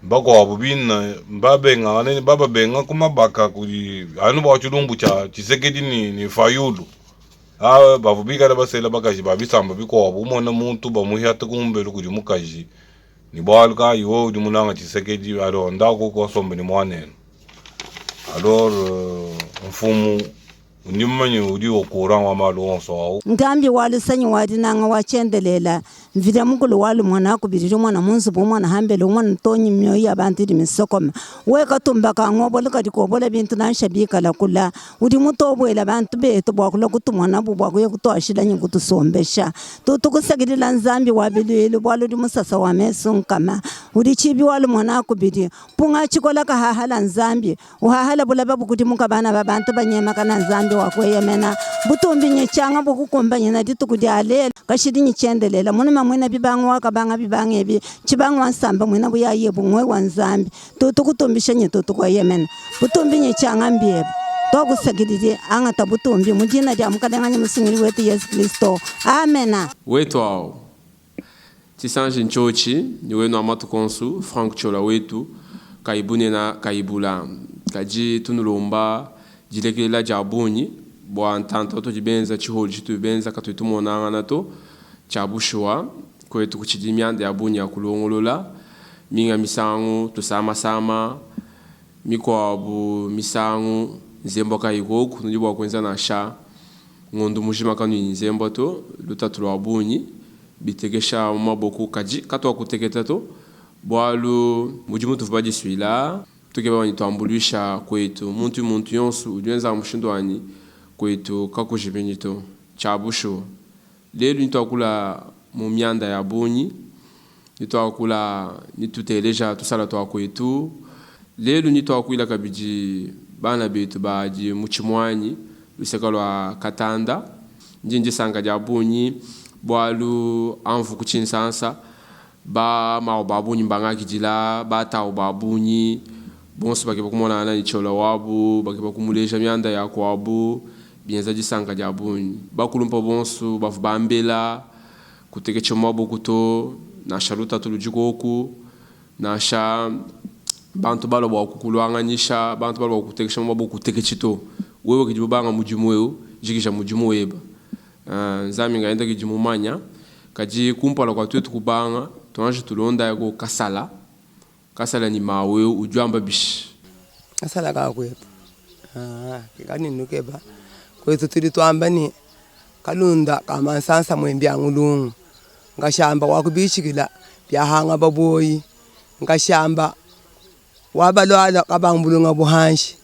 Bako abubina babenga anene baba benga kumabaka kuli anu ba chulumbu cha chisekedi ni fayulu. Bavubika la basela bakaji babisamba biko abumona muntu bamuhyata kumbelu kuli mukaji. Ni balka yo di munanga chisekedi alo ndako ko sombe ni mwanene. Alors mfumu Nimanyi udi okurang wa malu onso au. Ngambi wali sanyi wadi nanga wachendelela. Mvida mukulu wali mwana kubiriri mwana munzu mwana hambele mwana ntonyi myo ya bantu di misokoma. Weka tumbaka ngobola kadi kobola bintu nanshabika la kula. Udi mutobwela bantu betu bwakula kutumwana bubwakuye kutoashila nyi kutusombesha. Tukusagidila nzambi wabilu bwalu di musasa wa mesu nkama. Udi chibi wali mwana kubiri. Punga chikola kahahala nzambi. Uhahala bula babu kuti mukabana babantu banyema kana nzambi wakwe mena butumbi nyechanga bukukomba nyina ditukudi ale kashidi nyichendelela munuma mwena bibangu wakabanga bibangu ebi chibangu wansamba mwena buyaye bumwe wanzambi tukutumbisha nyetutu kwa yemena butumbi nyechanga mbiebe tokusagididi angata butumbi mujina dia mukadanganya musingiri wetu Yesu Kristo amena wetu ao tisanje nchochi ni wenu amatu konsu Frank Chola wetu kaibune na kaibula kaji tunulomba jilekelela jabunyi bwa ntanto to jibenza chiholi chitu benza katuitu monanga nato chabushwa kwetu kuchidimyanda yabunyi akulongolola minga misangu tusama sama mikwabu misangu nzembo kayigoku ndibwa kwenza na sha ngondu mujima kanu nzembo to lutatu lwabunyi bitegesha maboko kaji katwa kuteketa to bwalu mujimu tufaji swila tukeba wanitwambulisha kwetu muntu yonsu ujenza mushindwani kwetu kakujibenito chabusho lelu nitwakula mu myanda ya bunyi nitwakula nituteleja tusala twa kwetu lelu nitwakwila kabiji bana betu baji muchimwanyi lusekalwa katanda njinje sanga ja bunyi bwalu anvu kuchinsansa ba ma babunyi mbanga kijila ba ta babunyi bonso bakiba kumona na ichola wabu bakiba kumuleja myanda ya kwabu bienza jisanga jabuni bakulumpa bonso bavubambela kuteke chomobo kuto na sharuta tulujikoku na sha bantu balo bwa kukulwanganyisha bantu balo kuteke chomobo kuteke chito wewe kijibanga mujimweo jikisha mujimweba nzami ngaenda kijimumanya kaji kumpala kwa twetu kubanga tuanje tulonda yako kasala ni mawe ujamba bishi kasala ka kwetu kani nukeba kwetu tuli twambani kalunda kama sansa mwembya ngulungu ngashamba wakubishikila byahanga baboyi ngashamba wabalwala kabangulunga buhanshi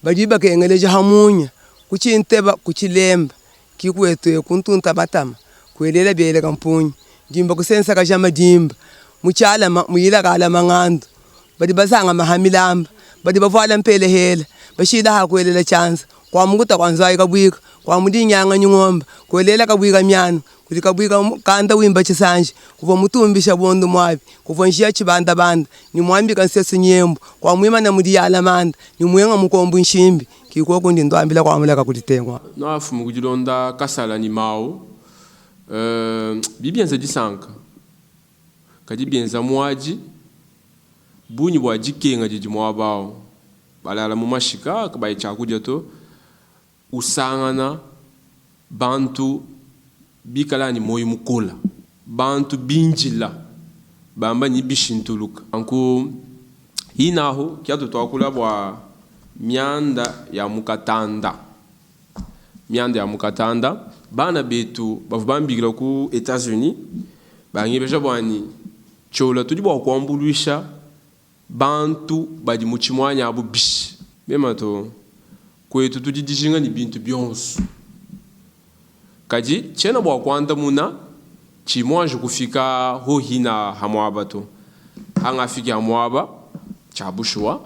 bajiba kengeleje hamunya kuchinteba kuchilemba kikwetu kuntunta batama kwelela byele kampunyi dimba kusensa kajama dimba muchala muyila kala mangando badi basanga mahamilamba badi bavala mpele hela bashida hakwelela chance kwa munguta kwanza ikabwika kwa mudinyanga nyungomba kwelela kabwika myano kuti kabwika kanda wimba chisanje kuva mutumbisha bondo mwabi kuva njia chibanda banda ni mwambi kansese nyembo kwa mwima na mudiyala manda ni mwenga mukombu nshimbi kikoko ndi ndwambila kwa mulaka kutitengwa nafu mukujilonda kasala ni mao bibienza disanka kadi bienza mwaji bunyi bwa jikenga jiji mwabao balala mumashika kabaye chakuja to usangana bantu bikala ni moyi mukola bantu binjila bamba ni bishintuluka anku hinaho kiatu twakula bwa myanda ya mukatanda bana betu bavubambikila ku Etats-Unis bangibeja bwani chola tudi bwa kwambulisha bantu badi muchimwanya abu bishi mema to kwetu tudi dijinga ni bintu byonsu kaji chena bwa kwanda muna chimwanje kufika ho hina hamwaba to hanga fiki hamwaba chabushwa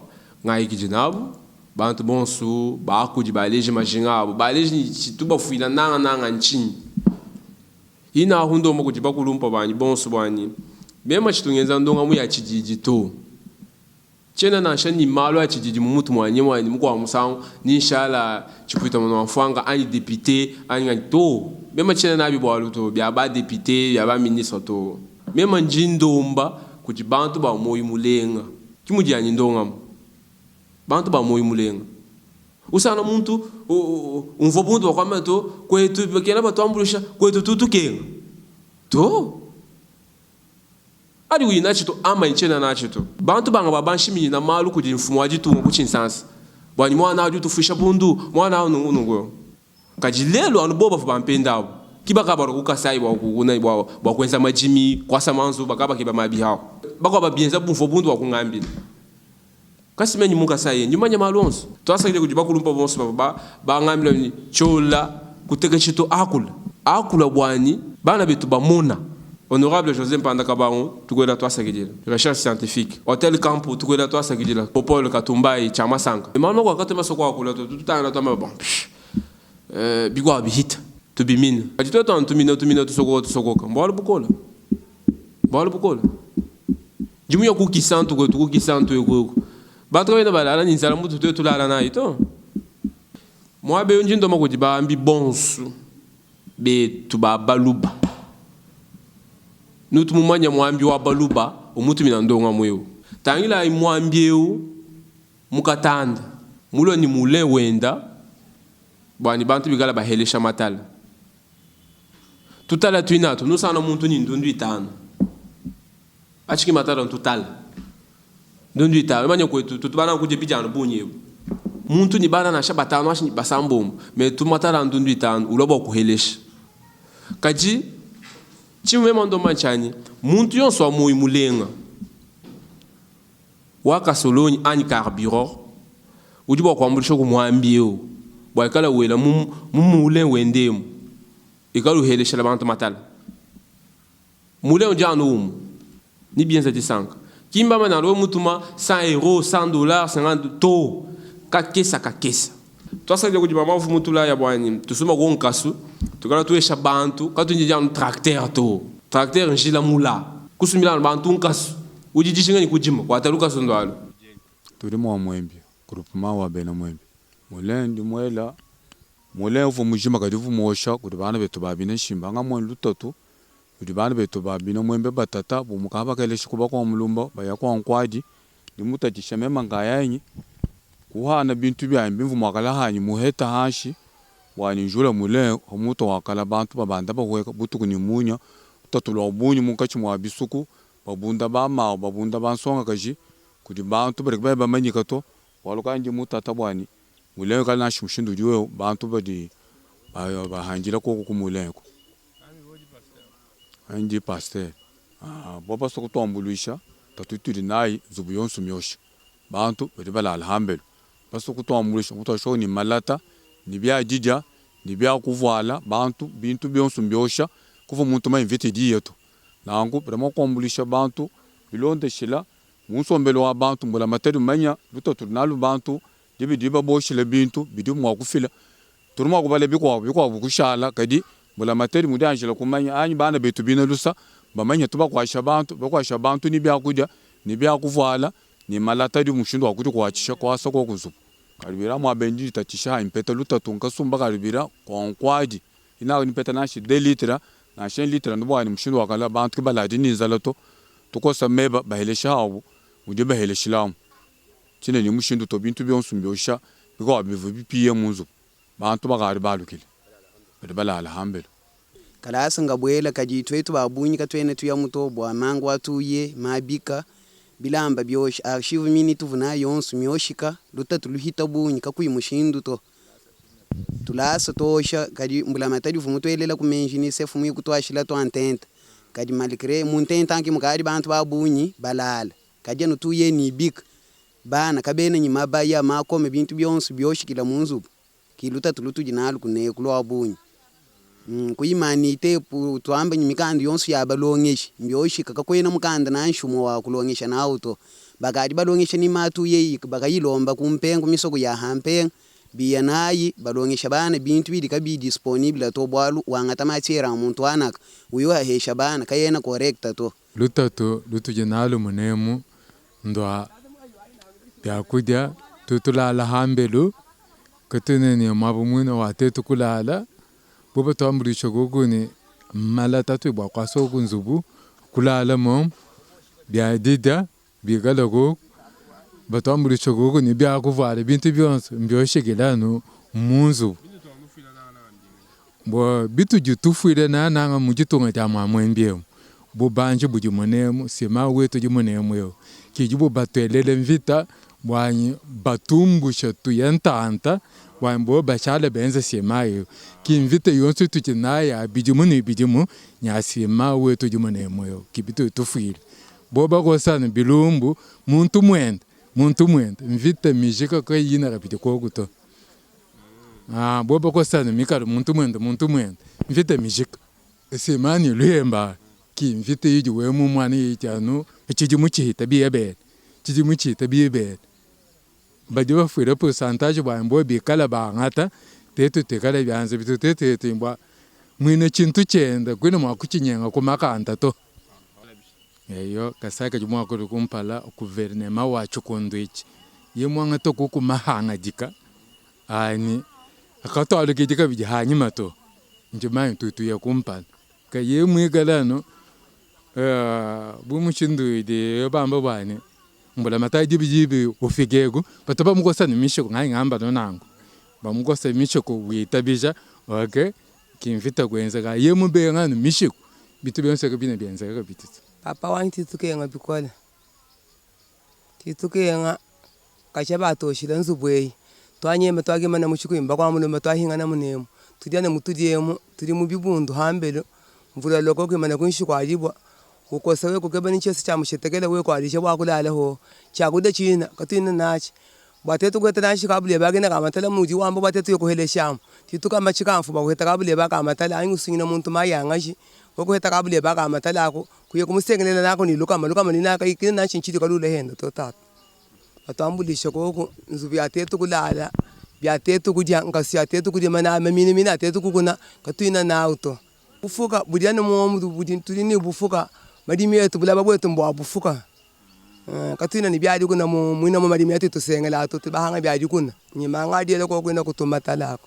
ngai jinabu bantu bonsu bakuji baleje majingabo baleje chituba fuila nanga nchini hina hundo mo kujiba kulumpa bani bonsu bani mema chitungenza ndonga mu ya chijiji to chena na shani malo ya chijiji mumutu mwanyemwa ni mukwa musangu ni inshallah chikuita mwana mfanga ani député ani to mema chena na bibo aluto bya ba député bya ba ministre to mema njindomba kujibantu ba moyi mulenga kimudia ni ndongam bantu ba moyo mulenga usana muntu umvobundu wakwamato kwetu bekena batwambulisha kwetu tutukenga to ali wina chito ama inchena na chito bantu banga babanshimini na malu kudi mfumo wajitunga kuchinsansa bwani mwana aju tufisha bundu mwana nungu kajilelo anuboba fubampendabo kibaka baro kukasai bwa kwenza majimi kwasa manzo bakaba kiba mabi hao bakwa babienza bumfo bundu wakungambira kasi menyi munga saye nyumanya malonzo twasakile kujiba kulumpa bonso ba ngamila ni chola kuteka chito akula bwani bana betu bamona honorable José Mpanda Kabango tukwela twasakile recherche scientifique hotel campo tukwela twasakile popolo katumbai chama sanga imano kwa katema soko akula tutana tama bon bigwa bihita tubimina ajito to tumina tusoko mbalo bukola jimu yo kukisantu ko tukukisantu yo bato wena balala ni nzala mutu to tulala na ito mwa be njindo mako diba ambi bonsu be tuba baluba nutu mumanya mwambi wa baluba omutu mina ndonga mweyo tangila mwambieu mukatanda mulo ni mule wenda bwani bantu bigala bahelesha matala tutala tuinato nusana muntu ni ndundu itano achiki matala tutala ndundu itano manya kwetu tutubana kuje bijano bunye muntu ni bana na shabatano ashi basambom me tumatala ndundu itano uloba kuhelesha kaji chimwe mando manchani muntu yonso amoyi mulenga waka soloni ani carburant udibo kwambulisho kumwambio bwakala wela mumule wendemu ikalu helesha la bantu matala mule onjano ni bien za disanka kimba mana ro mutuma 100 euros $100 $50 to kakesa twasajja kujiba mafu mutula ya bwani tusuma ko nkasu tukala tuesha bantu katunjija tracteur njila mula kusumila bantu nkasu ujijishinga ni kujima kwa taruka sondwalo turi mo mwembi groupement wa bena mwembi mulendi mwela mule ufu mujima kadivu mosha kuti bana betu babine shimba nga mwe lutatu kuti bana betu babine mwembe batata bumukaba kale shikuba kwa mulumba baya kwa nkwadi nimutatisha mema ngayanyi kuhana bintu bya mbimvu mwakala hanyi muheta hashi wani njula mule omuto wakala bantu babanda bahweka butuku ni munya tatulwa ubunyi munkachi mwa bisuku babunda bama babunda bansonga kaji kuti bantu bari bamanyika to walukanje mutata bwani mule kala nashimshindu diwe bantu badi bahanjira koko kumuleko andi pasteur baba sokutombulisha tatuturi nayi zubu yonsu myosha bantu bari bala alhambelo basukutombulisha mutasho ni malata ni bya jija ni bya kuvala bantu bintu byonsu myosha kuva muntu ma invite diyeto nangu vraiment kombulisha bantu bilonde shila munsombelo wa bantu mbula materi manya lutatu nalu bantu diba boshile bintu bidu mwa kufila turuma kubale bikwa bukushala kadi mbula materi mudanjila kumanya anyi bana betu bina lusa bamanya tuba kwasha bantu ni bya kudya ni bya kuvala ni malata di mushindo akuti kwachisha kwasa ko kuzupu kalibira mwa bendi tatisha impeta lutatu nkasumba kalibira konkwadi ina ni peta nashi 2 litra na 5 litra ndo bwani mushindo wakala bantu kibaladi ni zalato tukosa meba bahelesha hawo mudi baheleshilamu chine ni mushindo to bintu byonsu mbyosha biko bivu bipiye munzu bantu bagari balukile bala alhambelo kala asanga bwela kajitwetu babunyi katwene tuya mutobwa mangu atuye mabika bilamba byosha archive mini tuvuna yonsu myoshika lutatu luhita bunyi kakuyi mushindu to tulasa tosha kadi mbula matadi vumutwelela kumenjini sefu mu kutwashila to antenta kadi malikre muntenta anki mukadi bantu babunyi balala kadi no tuye ni bika bana kabene nyima baya makome bintu byonsu byoshikila munzu kiluta tulutu jinalu kune kulwa bunyi kuyimanite twamba nyimikandi yonsu ya balongeshi mbyoshika kakwena mukanda nanshumo wa kulongesha na auto bagadi balongesha ni matu yeyi bagayilomba kumpengo misoko ya hampengo biya nayi balongesha bana bintu bidi kabi disponible to bwalu wangata machera muntu anaka uyo ahesha bana kayena correcta to lutu jinalu munemu ndwa byakudya tutulala hambelu katunene mabumuna watetu kulala boba tambulisha gogone malata tu bwa kwaso kunzubu kulala mom bya dida bigala go batwambulisha kuko ni byakuvale bintu byonse mbyoshekela munzu bo bitu jutufwile nanga mujitunga cha mwamwembyemo bo banje bujimonemo sema wetu jimonemo yo kijibu batwelele mvita bwanyi batumbusha tuyentanta wambo bachala benza sema yo kimvita yonse tukinaya bijimu nya sema wetu jimonemo yo kibitu tufwile bo bakosana bilumbu muntu mwenda mvita mijika kwa yina kapite kokuto bo bakosana mikalo muntu mwenda mvita mijika semani luyemba ki mvita yiji wemu mwana yichanu chijimu chita biebe badi bafwira pourcentage ba mbo bikala ba ngata tetu tekala byanze bitu tete mbwa mwine chintu chenda kwino mwakuchinyenga kumakanta to eyo kasaka jumwa ko kumpala guverinema wacu kondwichi yemwanga to kukumahanga jika ani akatwalo kijika bihanyi mato njima tutu ya kumpala ka yemwigalano bumushindu de bamba bane mbula mataji bijibi ufigego bataba mukosa nimisho ngai ngamba nonango bamukosa mishoko witabija okay kimvita kwenza ka yemubenga nimishiko bitu byonse ka bine byenza ka bititsa papa wangi titukenga bikola titukenga kachaba toshira nzubwe twanyeme twagema na mushikuimba kwa muluma twahinga na munemu tujyane mutujyemo turi mu bibundu hambere mvura loko kwimana kunshiko ajibwa ukosewe kugeba n'inchese cyamushetegele we kwarishe wakulaleho cyakude china katina nachi batetu gwetanashi kabule bagena kamatala muji wambo batetu yokuheleshamo tituka machikamfu bakweta kabule bakamatala anyusinyina muntu mayangashi wokuheta kabule bakamatala ako kuye kumusengelela nako niluka ninaka ikine nachi nchiti kalule hendo totata batambulisha koko nzubi atetu kulala byatetu kujya ngasi atetu kujya mana mina atetu kukuna katina na auto bufuka budyane mu budin tulini bufuka madimi yetu bulaba bwetu mbo bufuka katina ni byadi kuna mwina mu madimi yetu tusengela to bahanga byadi kuna nyima ngadi leko kwenda kutumatala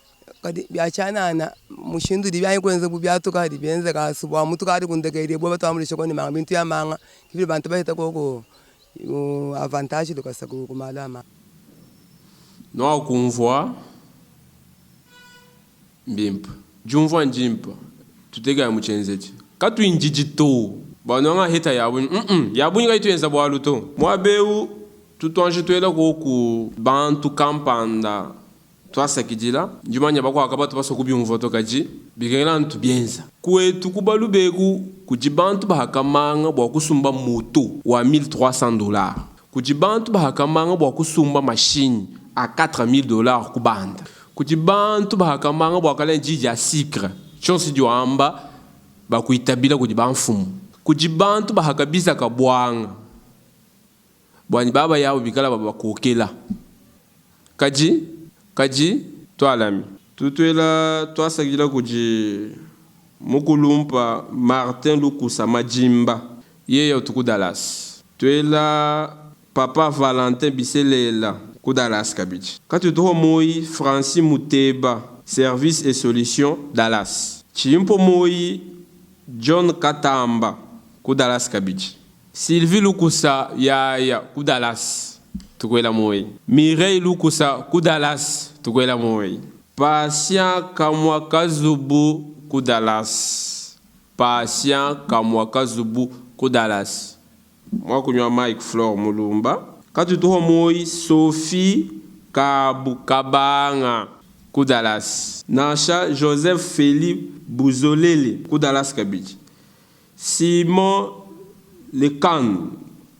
kadi byachanana mushindu dibyaye kwenza bubyatu kadi benza kasubwa mutu kadi kundegere bo batamulisha ko ni manga bintu ya manga kibiri bantu bahita koko avantage lokasa ku malama no kumvwa mbimpa jumvwa njimpa tutega muchenzechi katu injijito banonga heta yabunyi kaituenza bwaluto mwabeu tutwanje twela ku bantu kampanda twasakijila njumanya bakwaka batu basokubyumva tokaji bigela ntu byenza kwetu kubalubeku kujibantu bahakamanga bwa kusumba moto wa $1,300 kujibantu bahakamanga bwa kusumba machine à $4,000 kubanda kujibantu bahakamanga bwa kala njiji ya sikra chonsi joamba bakuitabila kujibanfumu kujibantu bahakabisa kabwanga bwani baba yao bikala baba kokela kaji twalami tutwela twasakila kuji mukulumpa Martin Lukusa Majimba yeyo tuku Dallas twela papa Valentin Biselela ku Dallas kabiji katu toho moi Francis Muteba Service et Solutions Dallas chimpo moi John Katamba ku Dallas kabiji Sylvie Lukusa ya ku Dallas tukwela moi Mireille Lukusa ku Dallas tukwela moi Patient Kamwakazubu ku Dallas Patient Kamwakazubu ku Dallas moi kunywa Mike Flor Mulumba katu toho moi Sophie Kabanga ku Dallas Nasha Joseph Philippe Buzolele ku Dallas kabiji Simon Lecan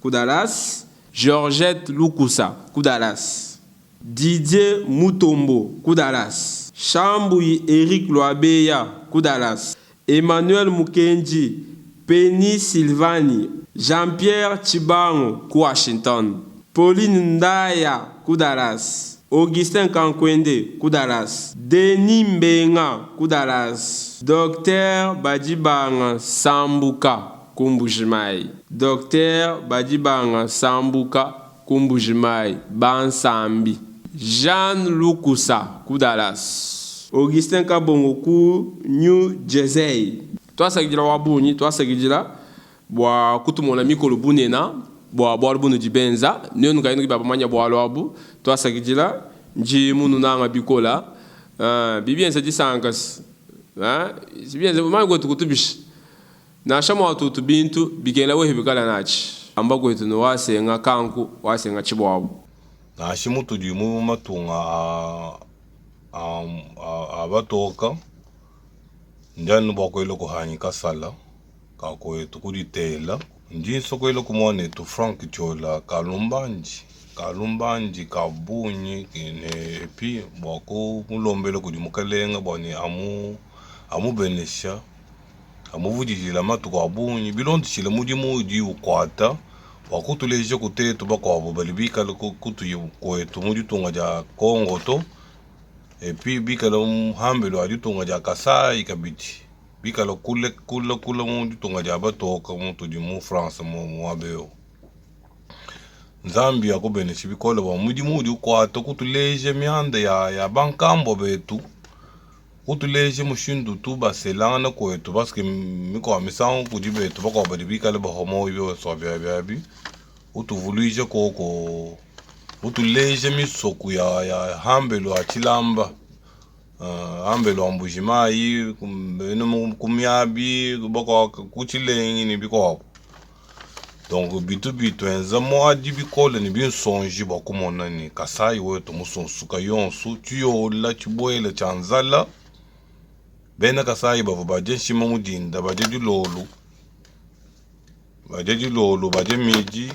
ku Dallas Georgette Lukusa ku Dallas Didier Mutombo ku Dallas Chambouyi Eric Loabeya ku Dallas Emmanuel Mukenji Penny Silvani Jean-Pierre Chibango ku Washington Pauline Ndaya ku Dallas Augustin Kankwende ku Dallas Denis Mbenga ku Dallas Dr Badibanga Sambuka Kumbujimai Dr Badibanga Sambuka Kumbujimai Bansambi Jean Lukusa ku Dallas Augustin Kabongo ku New Jersey twasakijila wabunyi twasakijila bwa kutumona mikolo bunena bwa bunu jibenza ne nu kainu baba manya bwa lobu to asakijila nji munu nanga bikola bibienza jisangas bibienza manya go tukutubish na shama watu bintu bigela we bikala nachi amba go itu no wasenga kanku wasenga chibwabo na shimutu di mu matunga abatoka njani bakwelo ko hani kasala ka ko etu kuditela nji sokwelo kumone tu Frank Chola kalumbanji kabunyi ne pi bako mulombelo kudi mukalenga boni amu benesha amuvujijila matuko abunyi bilondo chile muji ukwata wakutuleje kutetu bakwabo balibika kutu kwetu muji tunga ja Kongo to epi bikala hambelo aditunga ja Kasai kabiti bikala kula muji tunga ja batoka mutu di mu France mu abeo Zambia ko beneshi bikola ba muji ukwata kutuleje mianda ya bankambo betu kutuleje mushindu tu baselana kwetu baske miko misango kudi betu bako badibikala ba homo yo so byabi utuvulije koko utuleje misoku ya hambelo achilamba hambelo ambujimai kumyabi bako kuchilengi ni biko donc bitu enza mo adi bikola ni bien sonji ba kumona ni Kasai wetu musonsuka yonsu tuyola chiboela chanzala bena Kasai bavu baje shima mudinda baje dilolo baje miji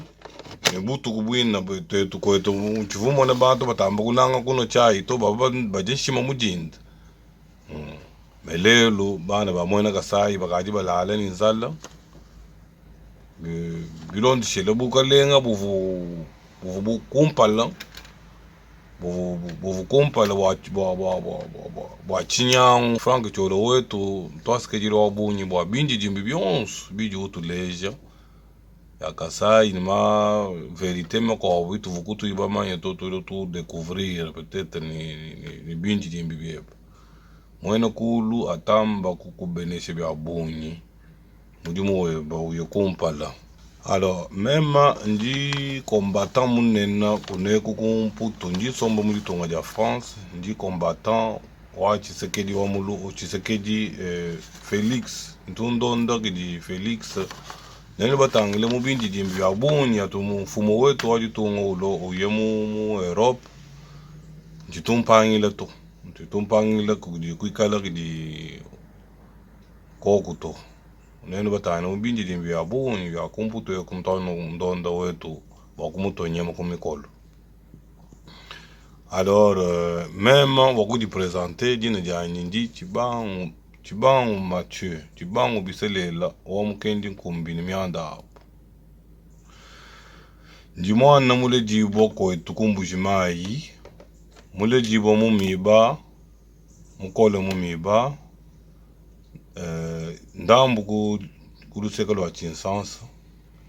nebutu kubwina betu kwetu chivumo na bantu batamba kunanga kuno chai to baba baje shima mudinda melelo bana bamwena Kasai bakaji balala ni nzala bilondi shele bukalenga buvu kumpala buvu kumpala wa chinyang Frank Chola wetu twasikejile wabunyi bwa binji jimbi byonsu biji utuleja ya Kasai ni ma verite mako witu vukutu ibamanya to découvrir peut-être ni binji jimbi byeba mwena kulu atamba kukubeneshe bya bunyi mudimu ba uye kumpala. Alors même ndi combattant munena kuneku kumputu ndi sombo muri tonga ja France ndi combattant wa Tshisekedi wa mulu Tshisekedi Felix ntundonda kidi Felix nene batangile mubindi jimbi abunyi atumu mfumo wetu wa jitunga ulo uye mu Europe jitumpangile to jitumpangile kudi kuikala kidi kokuto nene batana mubindi jimbi abunyi ya kumputu ya kumtano ndonda wetu wakumutonyema kumikolo. Alors même wakudi présenter dina jani ndi chibangu Mathieu chibangu biselela wa mukendi nkumbi ni mianda hapo njimwana mule jibo ko tukumbujimayi mule jibo mumiba mukole mumiba ndambu kuluseka lwa chinsansa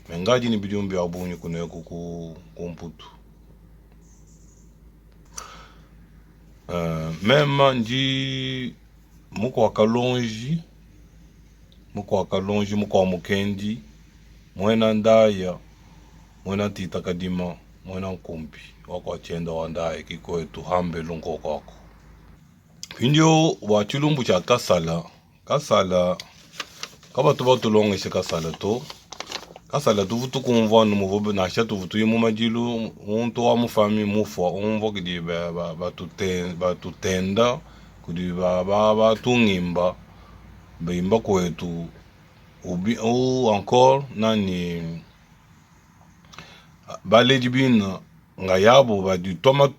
mengaji ni bidiumbi abunyi kuneku kumputu même ndi muko akalonji muko mukendi mwena ndaya mwena tita kadima mwena nkumbi wako achenda wandaya kiko etu hambe lungo kwako pindio wa chilumbu cha kasala kaba tuba tulonge kasala tuvutu kumvana muvobe na sha tuvutu yimu majilu unto wa mufami mufwa unvo kidi batutenda kudi batungimba beimba kwetu ou encore nani baleji bina nga yabo baditoma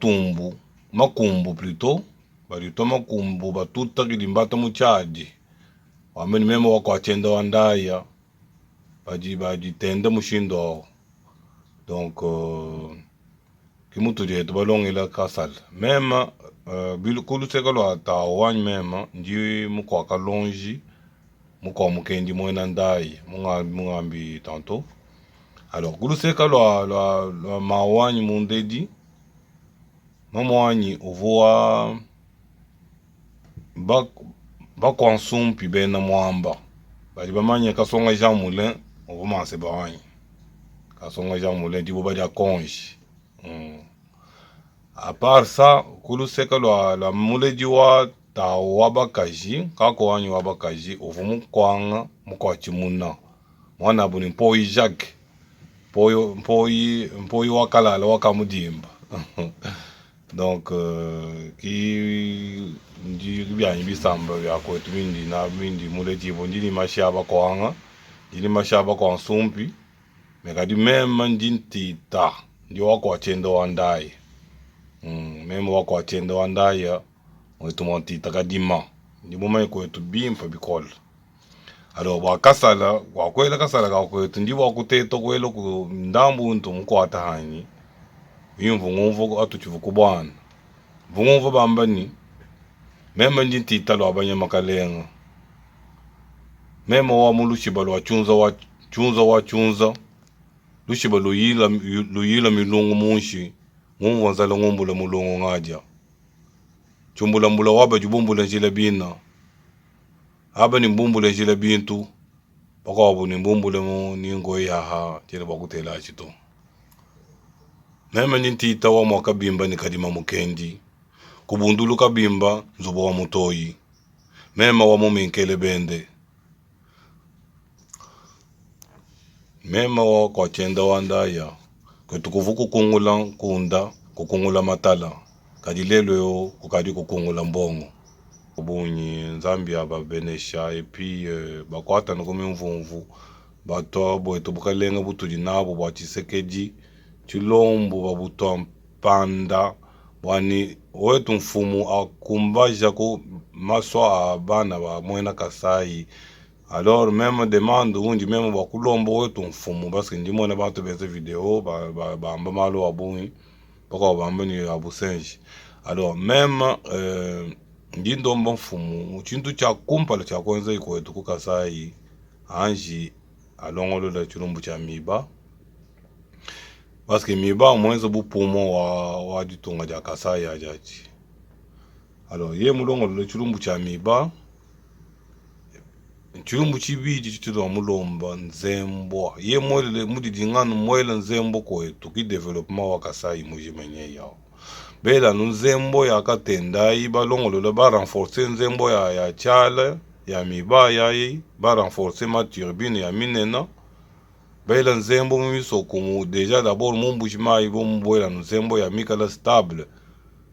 makumbu plutôt baditoma makumbu batuta kidi mbata muchaji wameni memo wako achenda wandaya baji tenda mushindo donc kimutu jetu balongela kasala même bilukulu sekalo atawany même ndi muko akalonji muko mukendi mwena ndai mungambi tantôt. Alors kulu sekalo la mawany mundedi mamwanyi uvoa bakwansumpi bena mwamba bali bamanya kasonga Jean Moulin obumanse bawanyi asonga ja mulendi bo ba ja conge. À part ça, kulu seka la muleji wa ta wabakaji kako wanyi wabakaji uvumu kwanga mukwachi muna mwana buni mpoi Jacques mpoi wakalala wakamudimba donc ki ndi byanyi bisamba byakwetu bindi muleji bo ndini mashaba kwanga ndini mashaba kwa nsumpi mekadi mema ndintita ndi wako achendo wandaye meme wako achendo wandaya wetu montita kadima ndi muma kwetu bimfa bikola alors wakasala wakwela kasala ka kwetu ndi wakuteta kwelo ku ndambu ntu mkwata hani yimvungumvu atuchivuku bwana vungumvu bambani meme ndintita lo abanya makalenga meme wa muluchiba lo chunza lushiba luyila milungu munshi mungu wanzala ngumbula mulungu ngaja chumbula waba jubumbula njila bina aba ni mbumbula njila bintu baka wabu ni mbumbula mu ningo yaha tele bakutela chito mema nintita wa mwaka bimba ni kadima mukendi kubundulu kabimba nzubo wa mutoyi mema wa muminkele bende mema wa kwa chenda wandaya kwetu kuvuku kungula kunda kukungula matala kadilelo yo kukadi kukungula mbongo kubunyi nzambia babenesha epi bakwata nukumi mvumvu bato bwetu bukalenga butudi nabo bwachisekeji chilombo babuto mpanda bwani wetu mfumu akumbaja ko maswa abana ba mwena Kasai. Alors même demande undi même bakulombo wetu mfumu parce que ndimona bantu beze video bamba malo abuni bako bamba ni abusenji. Alors même ndindombo mfumu chintu cha kumpala cha kwenza ikwetu ku Kasai anji alongolo la chilumbu cha miba parce que miba mwenza bupumo wa ditunga ja Kasai ajaji. Alors ye mulongolo la chilumbu cha miba chilumbu chibidi chitilo mulomba nzembo ye mwele mudidi nganu mwele nzembo kwetu ki development wa Kasai mujimenye yao bela nzembo ya katendai balongolo ba renforcer nzembo ya chala ya miba ya ba renforcer ma turbine ya minena bela nzembo miso kumu déjà d'abord mumbujima ibo mbwela nzembo ya mikala stable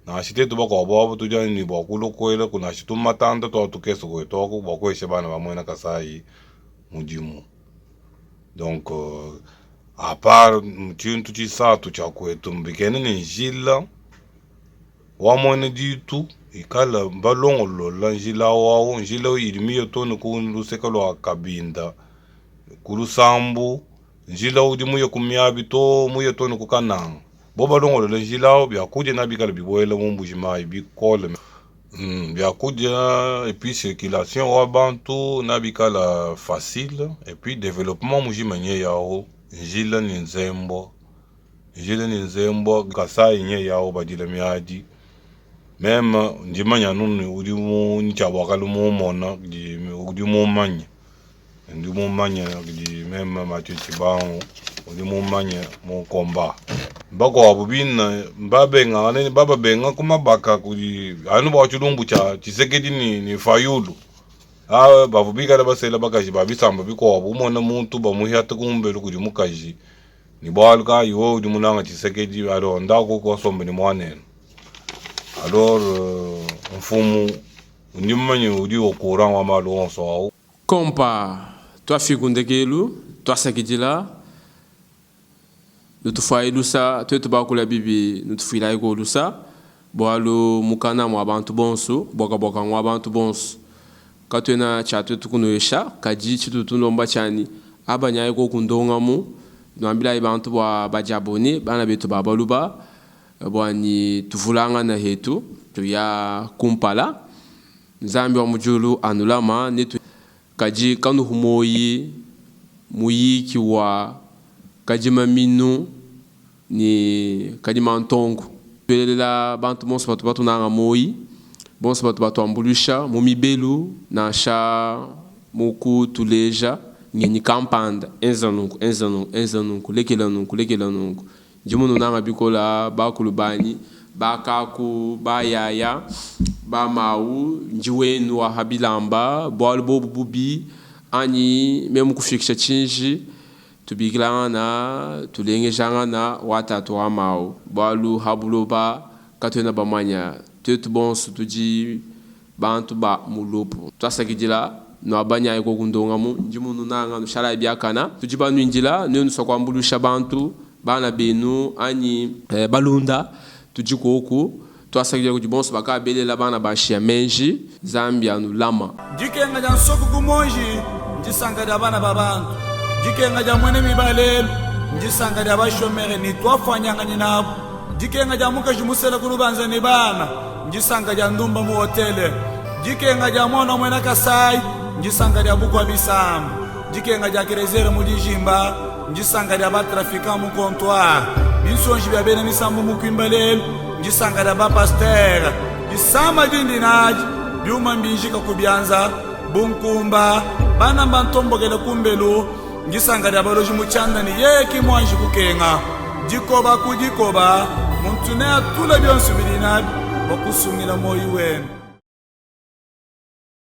na shitetu bako abo tujani ni bakulo kwela kuna shitu matanda to tukeso kwetu ko bakweshe bana bamwena Kasai mujimu. Donc à part chintu chisatu cha kwetu mbikene ni njila wa mwene ditu ikala balongolo la njila wao njila irimiyo tonu kunluseka lo akabinda kulusambu njila udi muyo kumyabi to muyo tonu kukananga boba longolo le njila byakuja na bikala biboela mumbujima bikola byakuja et puis circulation wa bantu na bikala facile et puis développement mujimenye yao njila ni nzembo Kasai nye yao badila miadi même ndimanya nunu udi mu nchabwakalu mu mona udi mu manya di même machuchi bangu udi mu manya mu komba bako wabubina mbabenga aneni baba benga kumabaka kuli anu ba chulumbu cha chisekedi ni fayulu bavubika la basela bakaji babisamba biko wabumona muntu bamuhyata kumbelo kuli mukaji ni balka yo udi munanga chisekedi alo ndako ko sombe ni mwanene. Alors mfumu ndimanye udi okura wa malo onso au kompa twa fikundekelu twa sakidila nutufai lusa twetu bakula bibi nutufila iko lusa boalo mukana mwa bantu bonso boka mwa bantu bonso katwena chatwe tukunoyesha kaji chitu tunomba chani abanya iko kundonga mu nwambila ibantu bajabone bana betu babaluba bwani tuvulanga na hetu tuya kumpala nzambi wa mujulu anulama netu kaji kanu humoyi muyiki wa kajima minu ni kajima ntongo tuelela bantu monso batu nanga moyi bonso batu ambulusha mumibelu na sha muku tuleja ngenyi kampanda enza nunku lekela nunku jimunu nanga bikola bakulu bani bakaku bayaya bamau njiwenu wa habilamba bwalu bobu bubi ani memu kufikisha chinji tubigilana tulengejana watatu wa mau bwalu habuloba katwena bamanya tetu bonsu tuji bantu ba mulupu twasakijila no abanya iko kundonga mu njimunu nanga no shala byakana tujiba nwinjila nenu sokwambulusha bantu bana benu ani balunda tujikoku twasakijila kujibonso bakabelela bana bashia menji Zambia no lama jikenga ja soko kumonji njisanga da bana babantu jikenga ja mwene mibalelo njisanga da bashomere ni twafanyanga nyinabo jikenga ja muka jimusela kulubanza ni bana njisanga ja ndumba mu hotele jikenga ja mwana mwena Kasai njisanga ja bukwa bisambu jikenga ja kirezere mu dijimba njisanga ja batrafika mu comptoir bisonji bya bene misambu mu kwimbalelo njisanga ja bapastera jisama jindinaji byuma mbinjika kubyanza bunkumba bana mbantombogele kumbelu njisanga ja baloji muchanda ni yeki mwanji kukenga jikoba kujikoba muntu ne atula byonsu bilinabi bakusungila moyi wenu